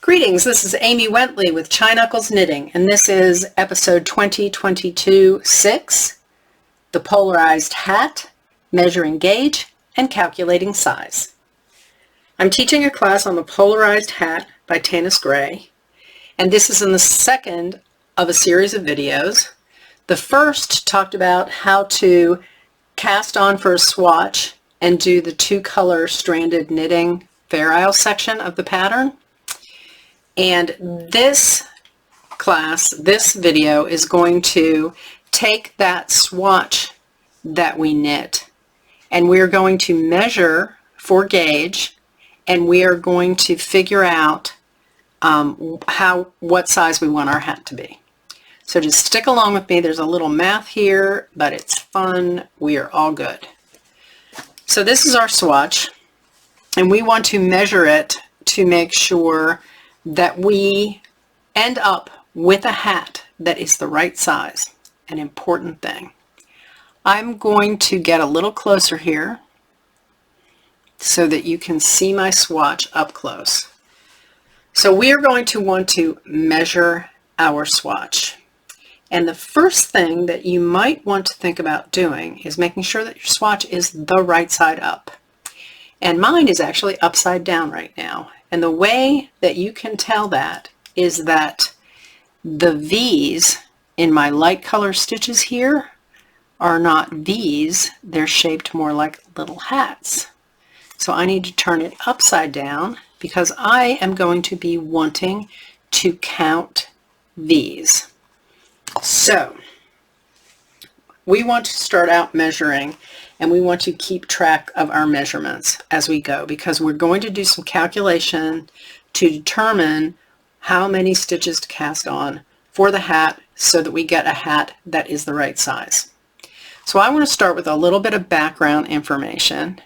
Greetings, this is Amy Wentley with Chai Knuckles Knitting, and this is episode 2022-6, the Polarized Hat, Measuring Gauge, and Calculating Size. I'm teaching a class on the Polarized Hat by Tanis Gray, and this is in the second of a series of videos. The first talked about how to cast on for a swatch and do the two-color stranded knitting fair isle section of the pattern. And this class, this video, is going to take that swatch that we knit and we're going to measure for gauge, and we are going to figure out what size we want our hat to be. So just stick along with me. There's a little math here, but it's fun. We are all good. So this is our swatch, and we want to measure it to make sure that we end up with a hat that is the right size, an important thing. I'm going to get a little closer here so that you can see my swatch up close. So we are going to want to measure our swatch. And the first thing that you might want to think about doing is making sure that your swatch is the right side up. And mine is actually upside down right now. And the way that you can tell that is that the V's in my light color stitches here are not V's, they're shaped more like little hats. So I need to turn it upside down because I am going to be wanting to count V's. So we want to start out measuring, and we want to keep track of our measurements as we go, because we're going to do some calculation to determine how many stitches to cast on for the hat so that we get a hat that is the right size. So I want to start with a little bit of background information.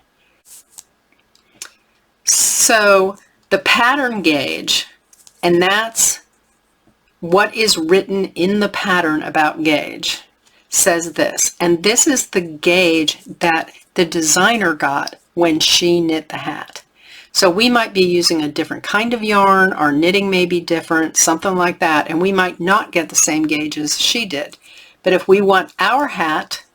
So the pattern gauge, and that's what is written in the pattern about gauge, says this, and this is the gauge that the designer got when she knit the hat. So we might be using a different kind of yarn, our knitting may be different, something like that, and we might not get the same gauges she did. But if we want our hat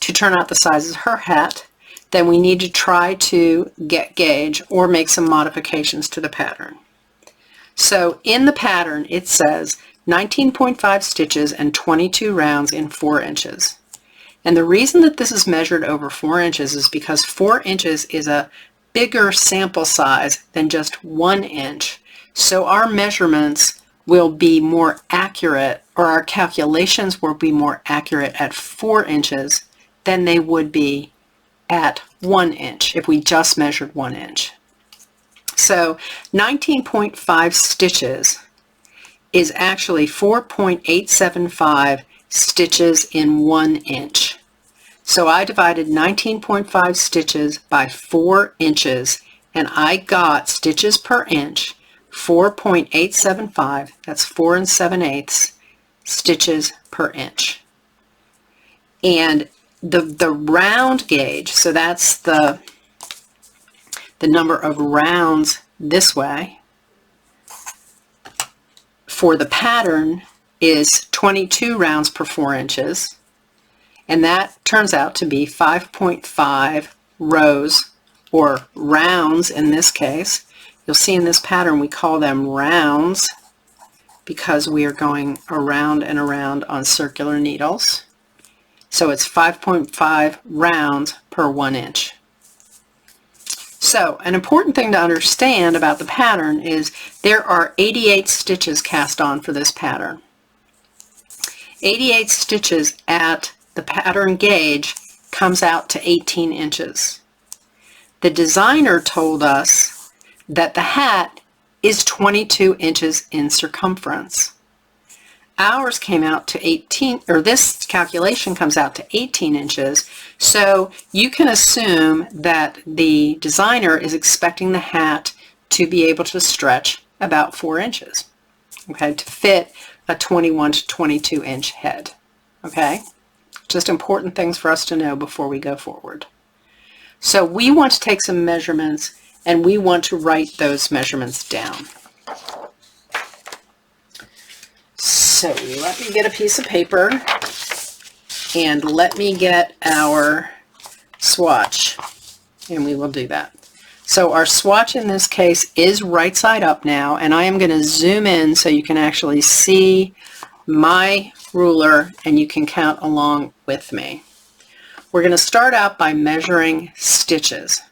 to turn out the size of her hat, then we need to try to get gauge or make some modifications to the pattern. So in the pattern it says 19.5 stitches and 22 rounds in 4 inches. And the reason that this is measured over 4 inches is because 4 inches is a bigger sample size than just 1 inch. So our measurements will be more accurate, or our calculations will be more accurate at 4 inches than they would be at 1 inch if we just measured 1 inch. So 19.5 stitches is actually 4.875 stitches in 1 inch. So I divided 19.5 stitches by 4 inches, and I got stitches per inch 4.875, that's 4 7/8 stitches per inch. And the round gauge, so that's the number of rounds this way, for the pattern is 22 rounds per 4 inches, and that turns out to be 5.5 rows, or rounds in this case. You'll see in this pattern we call them rounds because we are going around and around on circular needles. So it's 5.5 rounds per 1 inch. So an important thing to understand about the pattern is there are 88 stitches cast on for this pattern. 88 stitches at the pattern gauge comes out to 18 inches. The designer told us that the hat is 22 inches in circumference. Ours came out to 18, or this calculation comes out to 18 inches, so you can assume that the designer is expecting the hat to be able to stretch about 4 inches, okay, to fit a 21 to 22 inch head, okay? Just important things for us to know before we go forward. So we want to take some measurements, and we want to write those measurements down. So let me get a piece of paper and let me get our swatch, and we will do that. So our swatch in this case is right side up now, and I am going to zoom in so you can actually see my ruler and you can count along with me. We're going to start out by measuring stitches.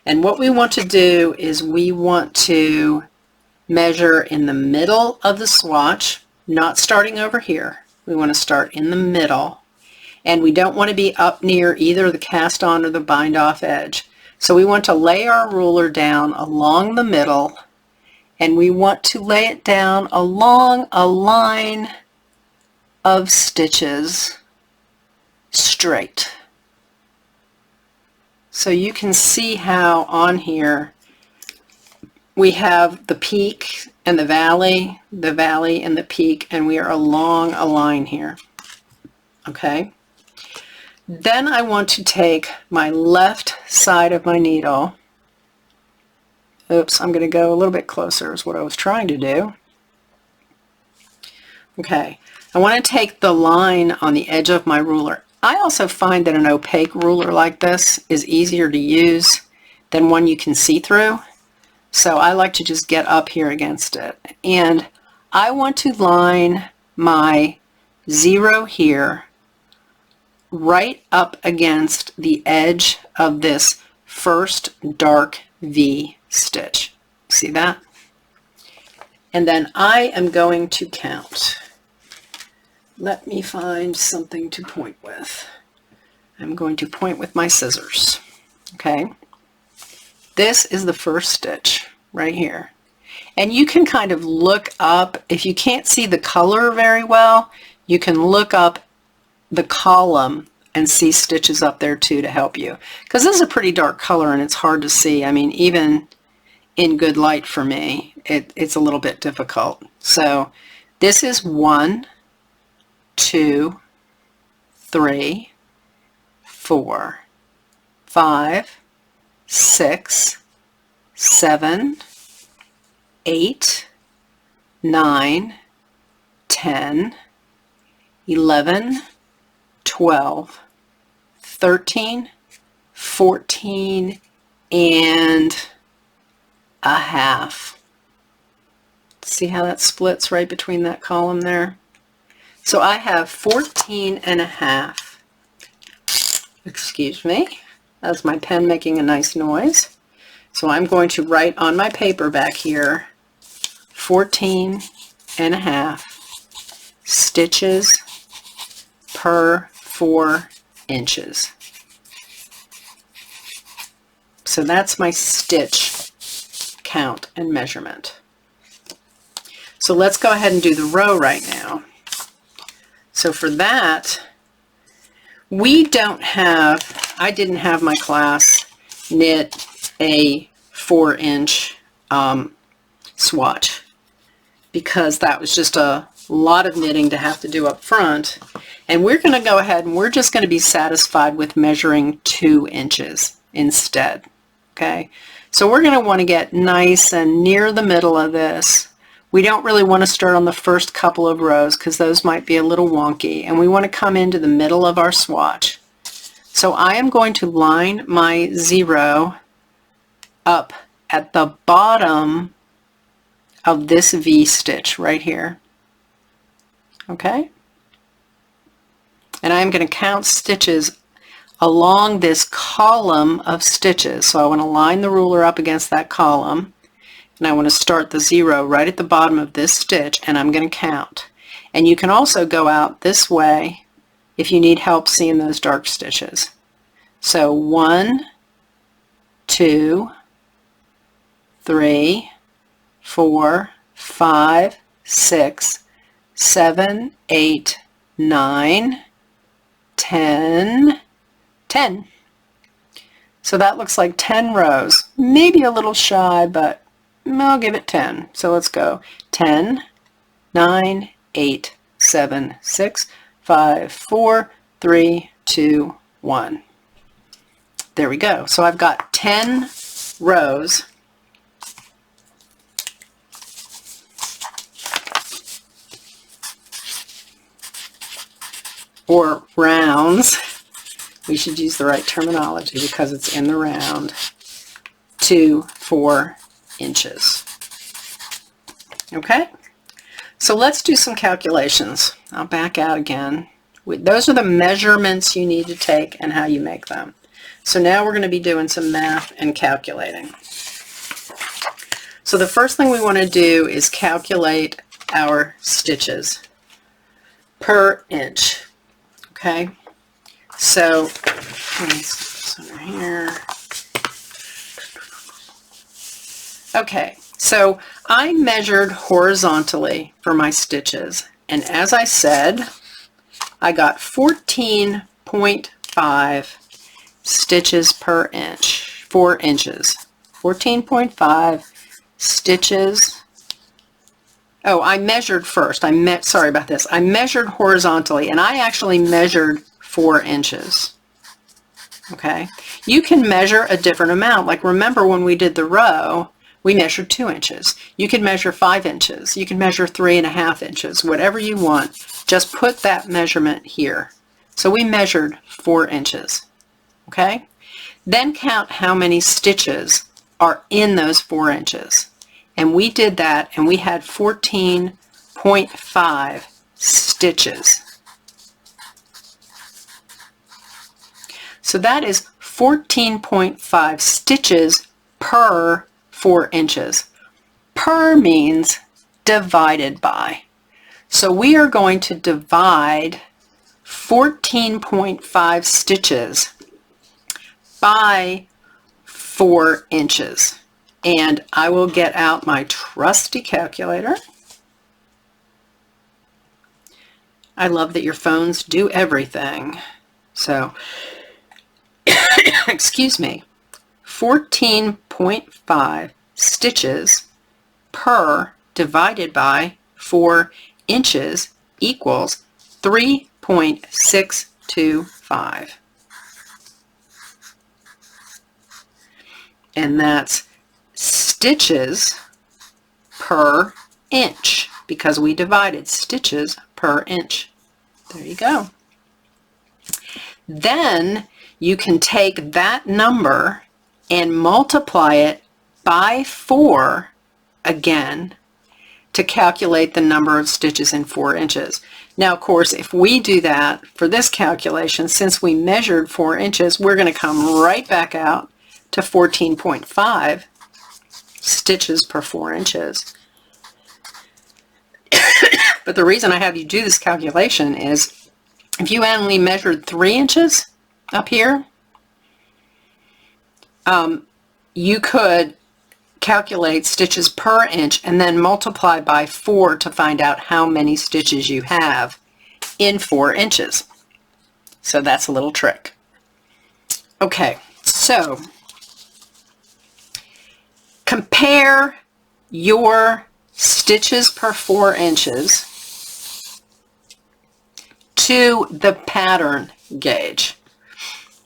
And what we want to do is we want to measure in the middle of the swatch, not starting over here. We want to start in the middle, and we don't want to be up near either the cast on or the bind off edge. So we want to lay our ruler down along the middle, and we want to lay it down along a line of stitches straight. So you can see how on here we have the peak and the valley and the peak, and we are along a line here. Okay. Then I want to take my left side of my needle. Oops, I'm going to go a little bit closer is what I was trying to do. Okay. I want to take the line on the edge of my ruler. I also find that an opaque ruler like this is easier to use than one you can see through. So I like to just get up here against it. And I want to line my 0 here right up against the edge of this first dark V stitch. See that? And then I am going to count. Let me find something to point with. I'm going to point with my scissors. Okay. This is the first stitch right here. And you can kind of look up, if you can't see the color very well, you can look up the column and see stitches up there too to help you. Because this is a pretty dark color and it's hard to see. I mean, even in good light for me, it's a little bit difficult. So this is 1, 2, 3, 4, 5, 6, 7, 8, 9, 10, 11, 12, 13, 14, and a half. See how that splits right between that column there? So I have 14 and a half. Excuse me. That's my pen making a nice noise. So I'm going to write on my paper back here 14 and a half stitches per 4 inches. So that's my stitch count and measurement. So let's go ahead and do the row right now. So for that, we don't have, I didn't have my class knit a 4-inch swatch because that was just a lot of knitting to have to do up front. And we're going to go ahead and we're just going to be satisfied with measuring 2 inches instead. Okay, so we're going to want to get nice and near the middle of this. We don't really want to start on the first couple of rows because those might be a little wonky, and we want to come into the middle of our swatch. So I am going to line my 0 up at the bottom of this V stitch right here. Okay? And I'm going to count stitches along this column of stitches. So I want to line the ruler up against that column, and I want to start the 0 right at the bottom of this stitch, and I'm going to count. And you can also go out this way if you need help seeing those dark stitches. So 1, 2, 3, 4, 5, 6, 7, 8, 9, 10, 10. So that looks like 10 rows, maybe a little shy, but I'll give it 10. So let's go 10, 9, 8, 7, 6, 5, 4, 3, 2, 1. There we go. So I've got 10 rows. or rounds, we should use the right terminology because it's in the round, to 4 inches. Okay, so let's do some calculations. I'll back out again. Those are the measurements you need to take and how you make them. So now we're going to be doing some math and calculating. So the first thing we want to do is calculate our stitches per inch. Okay, so let's over here. Okay, so I measured horizontally for my stitches, and as I said, I got 14.5 stitches per inch, 4 inches. 14.5 stitches. Oh, I measured first. Sorry about this. I measured horizontally, and I actually measured 4 inches. Okay, you can measure a different amount. Like remember when we did the row, we measured 2 inches. You can measure 5 inches. You can measure 3.5 inches, whatever you want. Just put that measurement here. So we measured 4 inches. Okay? Then count how many stitches are in those 4 inches. And we did that, and we had 14.5 stitches. So that is 14.5 stitches per 4 inches. Per means divided by. So we are going to divide 14.5 stitches by 4 inches. And I will get out my trusty calculator. I love that your phones do everything. So, excuse me, 14.5 stitches per divided by 4 inches equals 3.625. And that's stitches per inch because we divided stitches per inch. There you go. Then you can take that number and multiply it by 4 again to calculate the number of stitches in 4 inches. Now, of course, if we do that for this calculation, since we measured 4 inches, we're going to come right back out to 14.5 stitches per 4 inches. But the reason I have you do this calculation is if you only measured 3 inches up here, you could calculate stitches per inch and then multiply by 4 to find out how many stitches you have in 4 inches. So that's a little trick. Okay, so compare your stitches per 4 inches to the pattern gauge.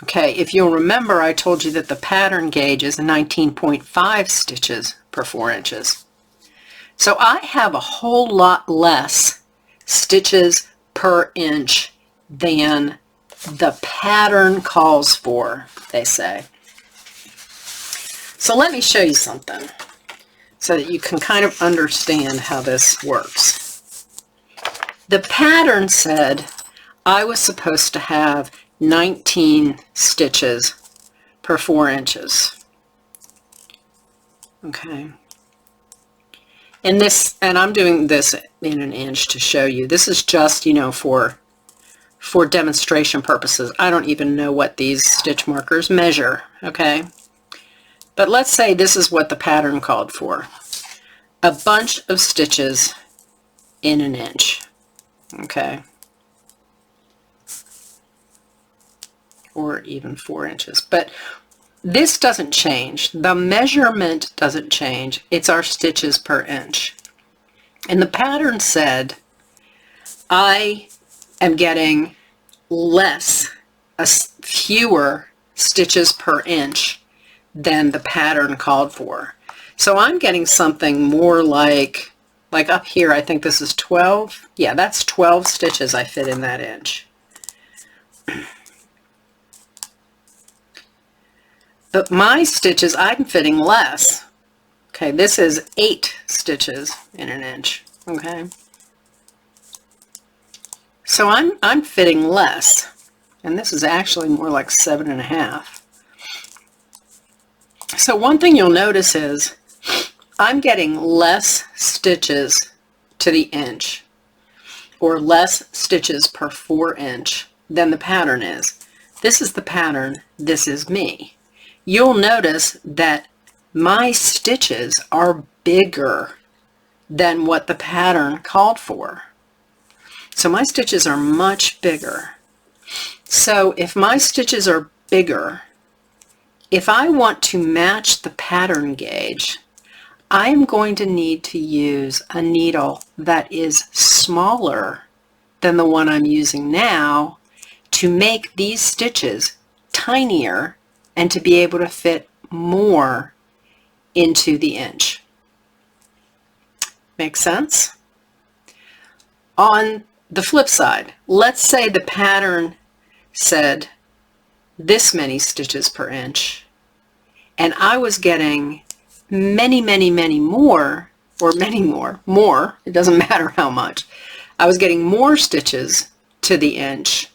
Okay, if you'll remember, I told you that the pattern gauge is 19.5 stitches per 4 inches. So I have a whole lot less stitches per inch than the pattern calls for, they say. So let me show you something so that you can kind of understand how this works. The pattern said I was supposed to have 19 stitches per 4 inches. Okay. And I'm doing this in an inch to show you. This is just, for demonstration purposes. I don't even know what these stitch markers measure, okay? But let's say this is what the pattern called for. A bunch of stitches in an inch, okay? Or even 4 inches. But this doesn't change. The measurement doesn't change. It's our stitches per inch. And the pattern said I am getting fewer stitches per inch than the pattern called for. So I'm getting something more like up here, I think this is 12. Yeah, that's 12 stitches I fit in that inch. But my stitches, I'm fitting less. Okay, this is 8 stitches in an inch, okay? So I'm fitting less, and this is actually more like 7.5. So one thing you'll notice is I'm getting less stitches to the inch, or less stitches per 4 inch than the pattern is. This is the pattern, this is me. You'll notice that my stitches are bigger than what the pattern called for. So my stitches are much bigger. So if my stitches are bigger, if I want to match the pattern gauge, I'm going to need to use a needle that is smaller than the one I'm using now to make these stitches tinier and to be able to fit more into the inch. Make sense? On the flip side, let's say the pattern said this many stitches per inch, and I was getting many more, it doesn't matter how much. I was getting more stitches to the inch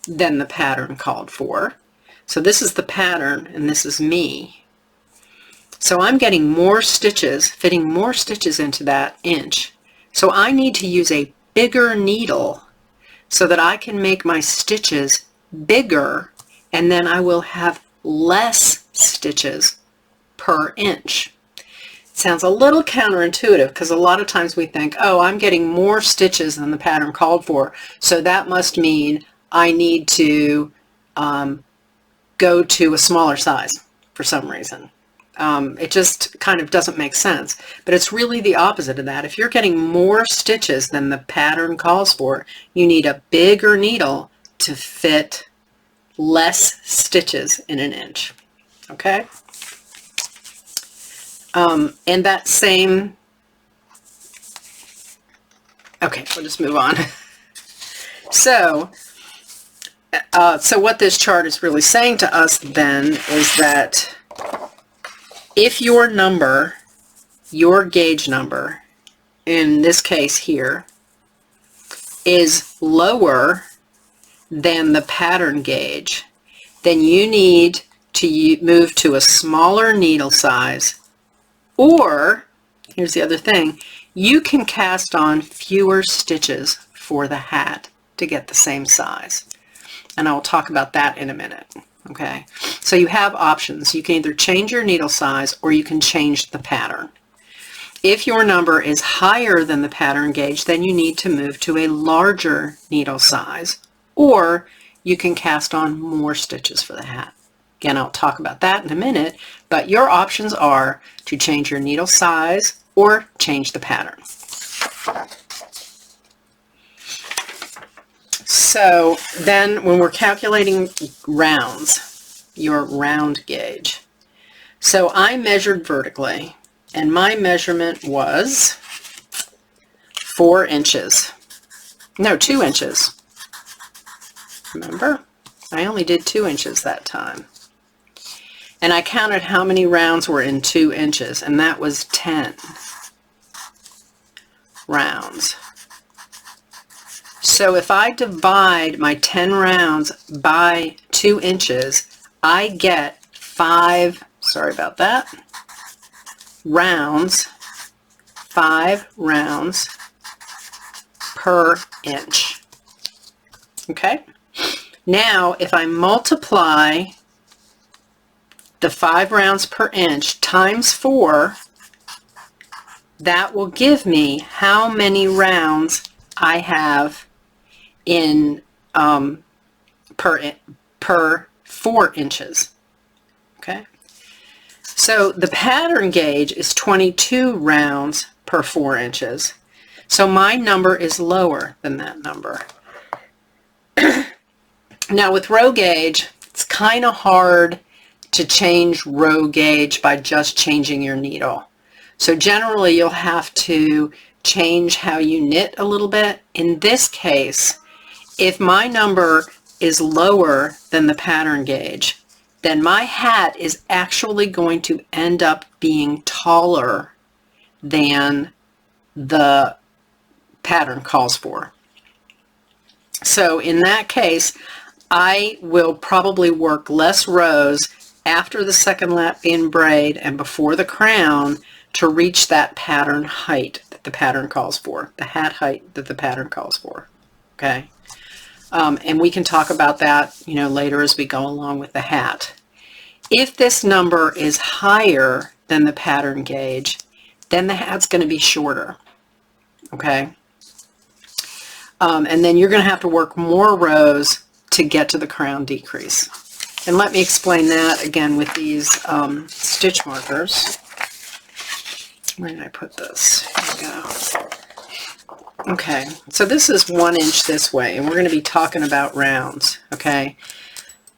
than the pattern called for. So this is the pattern and this is me. So I'm getting more stitches, fitting more stitches into that inch. So I need to use a bigger needle so that I can make my stitches bigger, and then I will have less stitches per inch. It sounds a little counterintuitive because a lot of times we think, oh, I'm getting more stitches than the pattern called for, so that must mean I need to go to a smaller size for some reason. It just kind of doesn't make sense. But it's really the opposite of that. If you're getting more stitches than the pattern calls for, you need a bigger needle to fit less stitches in an inch. Okay? And that same... Okay, we'll just move on. So what this chart is really saying to us then is that if your number, your gauge number, in this case here, is lower than the pattern gauge, then you need to move to a smaller needle size, or, here's the other thing, you can cast on fewer stitches for the hat to get the same size. And I'll talk about that in a minute. Okay, so you have options. You can either change your needle size or you can change the pattern. If your number is higher than the pattern gauge, then you need to move to a larger needle size, or you can cast on more stitches for the hat. Again, I'll talk about that in a minute, but your options are to change your needle size or change the pattern. So then when we're calculating rounds, your round gauge. So I measured vertically, and my measurement was 4 inches. No, 2 inches. Remember? I only did 2 inches that time. And I counted how many rounds were in 2 inches, and that was 10 rounds. So if I divide my 10 rounds by 2 inches, I get 5, sorry about that, rounds, 5 rounds per inch. Okay? Now, if I multiply the 5 rounds per inch times 4, that will give me how many rounds I have in per 4 inches. Okay, so the pattern gauge is 22 rounds per 4 inches. So my number is lower than that number. Now with row gauge, it's kind of hard to change row gauge by just changing your needle. So generally you'll have to change how you knit a little bit. In this case, if my number is lower than the pattern gauge, then my hat is actually going to end up being taller than the pattern calls for. So in that case, I will probably work less rows after the second lap in braid and before the crown to reach that pattern height that the pattern calls for, the hat height that the pattern calls for. Okay. And we can talk about that, you know, later as we go along with the hat. If this number is higher than the pattern gauge, then the hat's going to be shorter. Okay. And then you're going to have to work more rows to get to the crown decrease. And let me explain that again with these stitch markers. Where did I put this? Here we go. Okay, so this is 1 inch this way, and we're going to be talking about rounds, okay?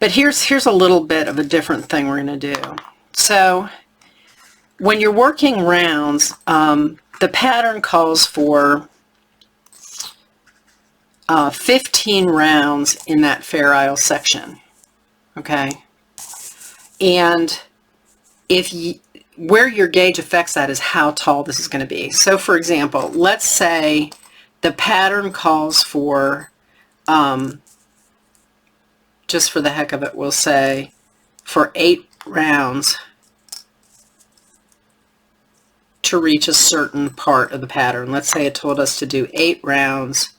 But here's a little bit of a different thing we're going to do. So when you're working rounds, the pattern calls for 15 rounds in that Fair Isle section, okay? And where your gauge affects that is how tall this is going to be. So for example, let's say the pattern calls for, just for the heck of it, we'll say for 8 rounds to reach a certain part of the pattern. Let's say it told us to do 8 rounds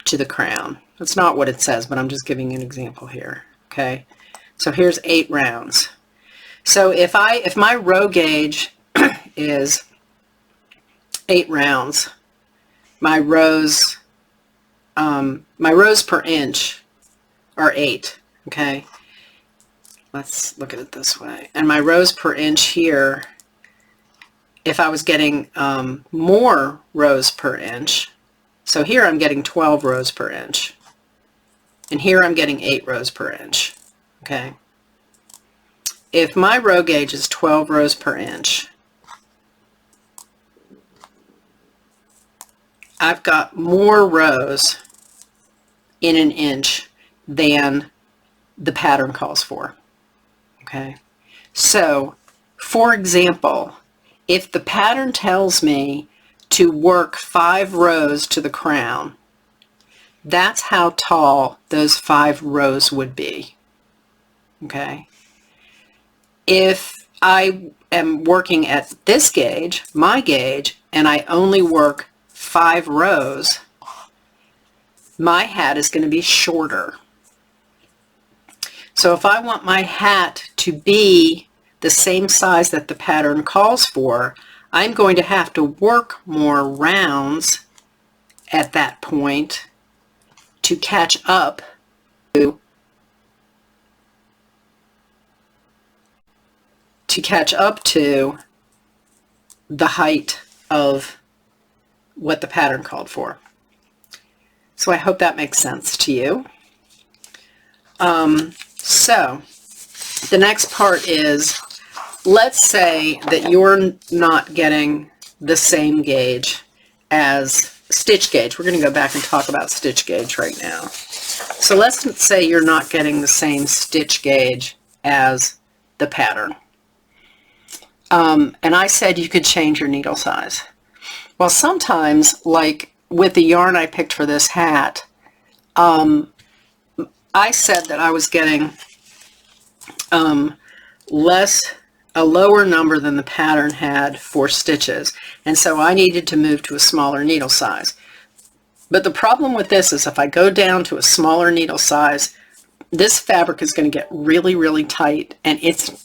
to the crown. That's not what it says, but I'm just giving you an example here. Okay, so here's 8 rounds. So if my row gauge is 8 rounds, my rows per inch are 8. Okay, let's look at it this way. And my rows per inch here, if I was getting more rows per inch, so here I'm getting 12 rows per inch, and here I'm getting 8 rows per inch. Okay, if my row gauge is 12 rows per inch, I've got more rows in an inch than the pattern calls for. Okay, so for example, if the pattern tells me to work 5 rows to the crown, that's how tall those 5 rows would be. Okay, if I am working at this gauge, my gauge, and I only work 5 rows, my hat is going to be shorter. So if I want my hat to be the same size that the pattern calls for, I'm going to have to work more rounds at that point to catch up to the height of what the pattern called for. So I hope that makes sense to you. So the next part is, let's say that you're not getting the same gauge as stitch gauge. We're going to go back and talk about stitch gauge right now. So let's say you're not getting the same stitch gauge as the pattern. And I said you could change your needle size. Well, sometimes, like with the yarn I picked for this hat, I said that I was getting a lower number than the pattern had for stitches, and so I needed to move to a smaller needle size. But the problem with this is if I go down to a smaller needle size, this fabric is going to get really, really tight, and it's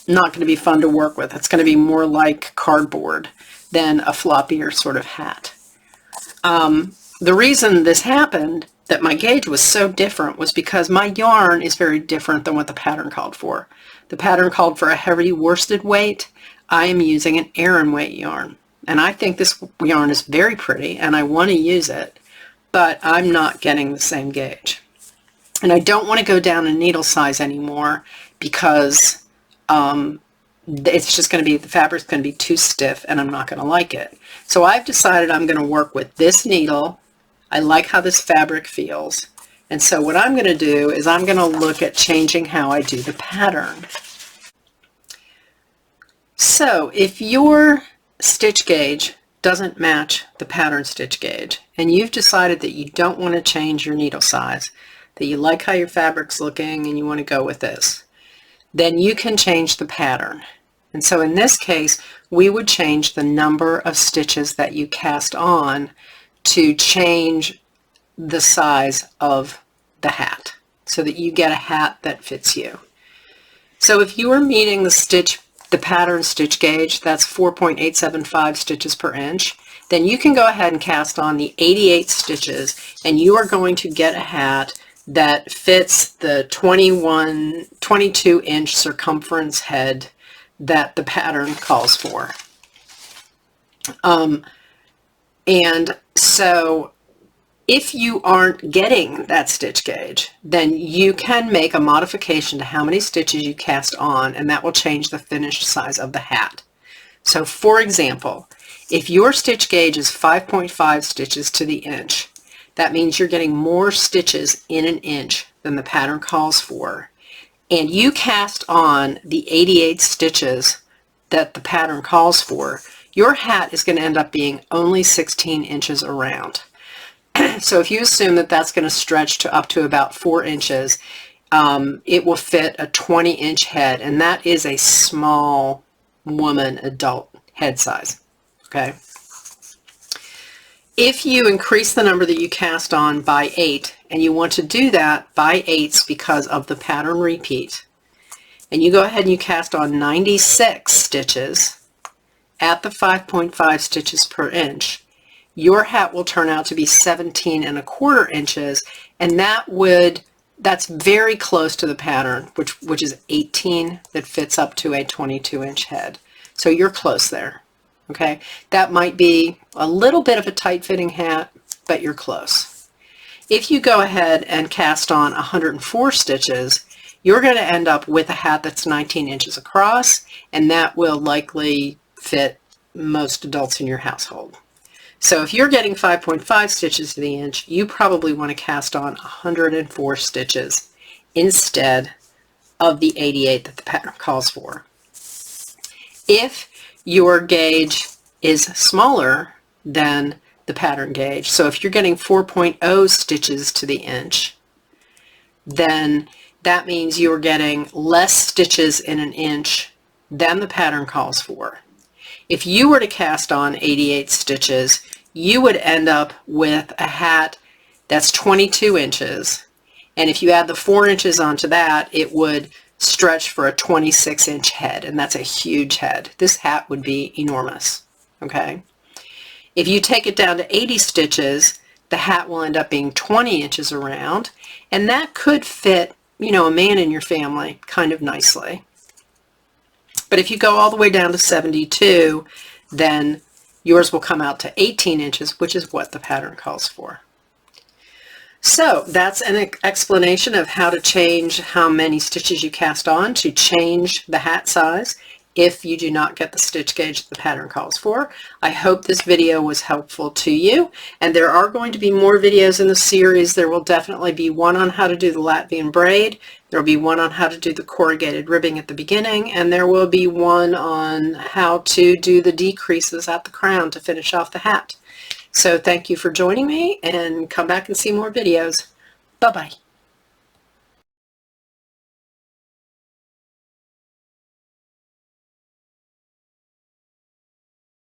not going to be fun to work with. It's going to be more like cardboard than a floppier sort of hat. The reason this happened, that my gauge was so different, was because my yarn is very different than what the pattern called for. The pattern called for a heavy worsted weight. I am using an Aran weight yarn, and I think this yarn is very pretty and I want to use it, but I'm not getting the same gauge. And I don't want to go down in needle size anymore because it's just going to be, the fabric's going to be too stiff and I'm not going to like it. So I've decided I'm going to work with this needle. I like how this fabric feels, And so what I'm going to do is I'm going to look at changing how I do the pattern. So if your stitch gauge doesn't match the pattern stitch gauge, and you've decided that you don't want to change your needle size, that you like how your fabric's looking and you want to go with this, then you can change the pattern. And so in this case, we would change the number of stitches that you cast on to change the size of the hat so that you get a hat that fits you. So if you are meeting the pattern stitch gauge, that's 4.875 stitches per inch, then you can go ahead and cast on the 88 stitches, and you are going to get a hat that fits the 22 inch circumference head that the pattern calls for. And so if you aren't getting that stitch gauge, then you can make a modification to how many stitches you cast on, and that will change the finished size of the hat. So for example, if your stitch gauge is 5.5 stitches to the inch, that means you're getting more stitches in an inch than the pattern calls for, and you cast on the 88 stitches that the pattern calls for, your hat is going to end up being only 16 inches around. So if you assume that that's going to stretch to up to about 4 inches, it will fit a 20-inch head, and that is a small woman adult head size. Okay. If you increase the number that you cast on by 8, and you want to do that by 8s because of the pattern repeat, and you go ahead and you cast on 96 stitches at the 5.5 stitches per inch, your hat will turn out to be 17.25 inches, and that's very close to the pattern, which is 18, that fits up to a 22-inch head. So you're close there. Okay, that might be a little bit of a tight-fitting hat, but you're close. If you go ahead and cast on 104 stitches, you're going to end up with a hat that's 19 inches across, and that will likely fit most adults in your household. So if you're getting 5.5 stitches to the inch, you probably want to cast on 104 stitches instead of the 88 that the pattern calls for. If your gauge is smaller than the pattern gauge, so if you're getting 4.0 stitches to the inch, then that means you're getting less stitches in an inch than the pattern calls for. If you were to cast on 88 stitches, you would end up with a hat that's 22 inches, and if you add the 4 inches onto that, it would stretch for a 26-inch head, and that's a huge head. This hat would be enormous. Okay. If you take it down to 80 stitches, the hat will end up being 20 inches around, and that could fit, a man in your family kind of nicely. But if you go all the way down to 72, then yours will come out to 18 inches, which is what the pattern calls for. So that's an explanation of how to change how many stitches you cast on to change the hat size if you do not get the stitch gauge that the pattern calls for. I hope this video was helpful to you, and there are going to be more videos in the series. There will definitely be one on how to do the Latvian braid, there will be one on how to do the corrugated ribbing at the beginning, and there will be one on how to do the decreases at the crown to finish off the hat. So thank you for joining me, and come back and see more videos. Bye-bye.